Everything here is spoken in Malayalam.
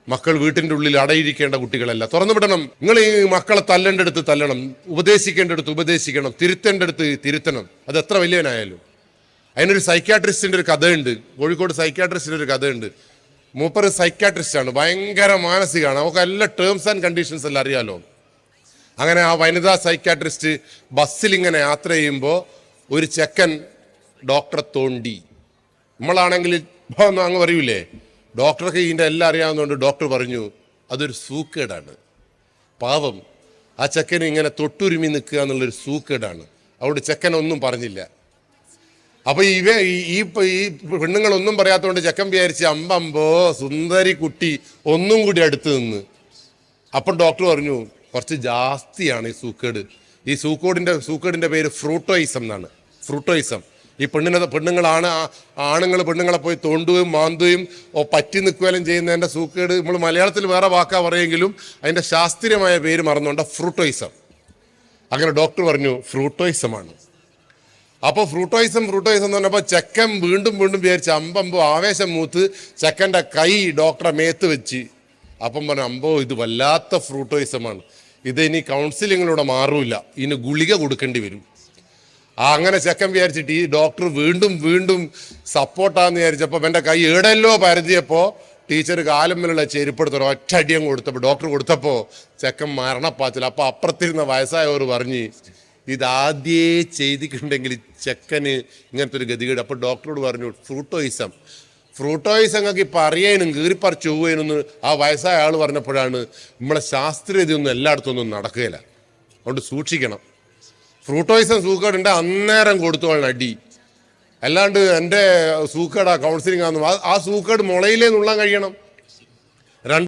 മക്കൾ വീട്ടിൻ്റെ ഉള്ളിൽ അടയിരിക്കേണ്ട കുട്ടികളല്ല, തുറന്നു വിടണം. നിങ്ങൾ ഈ മക്കളെ തല്ലേണ്ടടുത്ത് തല്ലണം, ഉപദേശിക്കേണ്ടടുത്ത് ഉപദേശിക്കണം, തിരുത്തേണ്ടടുത്ത് തിരുത്തണം. അത് എത്ര വലിയവനായാലും. അതിനൊരു സൈക്യാട്രിസ്റ്റിൻ്റെ ഒരു കഥയുണ്ട്, കോഴിക്കോട് സൈക്യാട്രിസ്റ്റിൻ്റെ ഒരു കഥയുണ്ട്. മൂപ്പർ സൈക്യാട്രിസ്റ്റാണ്, ഭയങ്കര മാനസികമാണ്, നമുക്ക് എല്ലാ ടേംസ് ആൻഡ് കണ്ടീഷൻസ് എല്ലാം അറിയാലോ. അങ്ങനെ ആ വനിതാ സൈക്യാട്രിസ്റ്റ് ബസ്സിൽ ഇങ്ങനെ യാത്ര ചെയ്യുമ്പോൾ ഒരു ചെക്കൻ ഡോക്ടറെ തോണ്ടി. നമ്മളാണെങ്കിൽ അങ്ങ് പറയൂലേ, ഡോക്ടർക്ക് ഇതിൻ്റെ എല്ലാം അറിയാവുന്നതുകൊണ്ട് ഡോക്ടർ പറഞ്ഞു അതൊരു സൂക്കേടാണ്. പാവം ആ ചെക്കന് ഇങ്ങനെ തൊട്ടുരുമി നിൽക്കുക എന്നുള്ളൊരു സൂക്കേടാണ്. അതുകൊണ്ട് ചെക്കനൊന്നും പറഞ്ഞില്ല. അപ്പൊ ഈ പെണ്ണുങ്ങളൊന്നും പറയാത്തതുകൊണ്ട് ചെക്കൻ വിചാരിച്ച് അമ്പമ്പോ സുന്ദരി കുട്ടി ഒന്നും കൂടി അടുത്ത് നിന്ന്. അപ്പം ഡോക്ടർ പറഞ്ഞു കുറച്ച് ജാസ്തിയാണ് ഈ സൂക്കേട്. ഈ സൂക്കേടിന്റെ പേര് ഫ്രൂട്ടോയിസം എന്നാണ്. ഫ്രൂട്ടോയിസം. ഈ പെണ്ണുങ്ങളാണ് ആണുങ്ങൾ പെണ്ണുങ്ങളെ പോയി തോണ്ടുകയും മാന്തുകയും പറ്റി നിൽക്കുകയും ചെയ്യുന്നതിൻ്റെ സൂക്കേട് നമ്മൾ മലയാളത്തിൽ വേറെ വാക്കാ പറയുമെങ്കിലും അതിൻ്റെ ശാസ്ത്രീയമായ പേര് മറന്നുകൊണ്ട് ഫ്രൂട്ടോയിസം. അങ്ങനെ ഡോക്ടർ പറഞ്ഞു ഫ്രൂട്ടോയിസമാണ്. അപ്പോൾ ഫ്രൂട്ടോയിസം എന്ന് പറഞ്ഞപ്പോൾ ചെക്കൻ വീണ്ടും വിചാരിച്ച് അമ്പമ്പോ ആവേശം മൂത്ത് ചെക്കൻ്റെ കൈ ഡോക്ടറെ മേത്ത് വെച്ച്. അപ്പം പറഞ്ഞു അമ്പോ ഇത് വല്ലാത്ത ഫ്രൂട്ടോയിസമാണ്, ഇത് ഇനി കൗൺസിലിങ്ങിലൂടെ മാറൂല, ഇനി ഗുളിക കൊടുക്കേണ്ടി വരും. അങ്ങനെ ചെക്കൻ വിചാരിച്ചിട്ട് ഈ ഡോക്ടർ വീണ്ടും സപ്പോർട്ടാന്ന് വിചാരിച്ചപ്പോൾ എൻ്റെ കൈ ഏടെല്ലോ പരതിയപ്പോൾ ടീച്ചർ കാലുമ്മിലുള്ള ചെരുപ്പെടുത്തോ ഒറ്റയടിയും ഡോക്ടർ കൊടുത്തപ്പോൾ ചെക്കൻ മരണപ്പാച്ചില്ല. അപ്പോൾ അപ്പുറത്തിരുന്ന വയസ്സായവർ പറഞ്ഞ് ഇതാദ്യേ ചെയ്തിട്ടുണ്ടെങ്കിൽ ചെക്കന് ഇങ്ങനത്തെ ഒരു ഗതികേട്. അപ്പോൾ ഡോക്ടറോട് പറഞ്ഞു ഫ്രൂട്ടോയിസം ഒക്കെ ഇപ്പം അറിയാനും കീറിപ്പറിച്ച് പോവുകയെന്ന് ആ വയസ്സായ ആൾ പറഞ്ഞപ്പോഴാണ് നമ്മളെ ശാസ്ത്രീയതയൊന്നും എല്ലായിടത്തും ഒന്നും നടക്കുകയില്ല, അതുകൊണ്ട് സൂക്ഷിക്കണം. ഫ്രൂട്ടോയിസം സൂക്കേടുണ്ട് അന്നേരം കൊടുത്തോളണം അടി, അല്ലാണ്ട് എൻ്റെ സൂക്കേടാ കൗൺസിലിംഗ് ആണെന്നും ആ സൂക്കേട് മുളയിലേ നുള്ളാൻ കഴിയണം.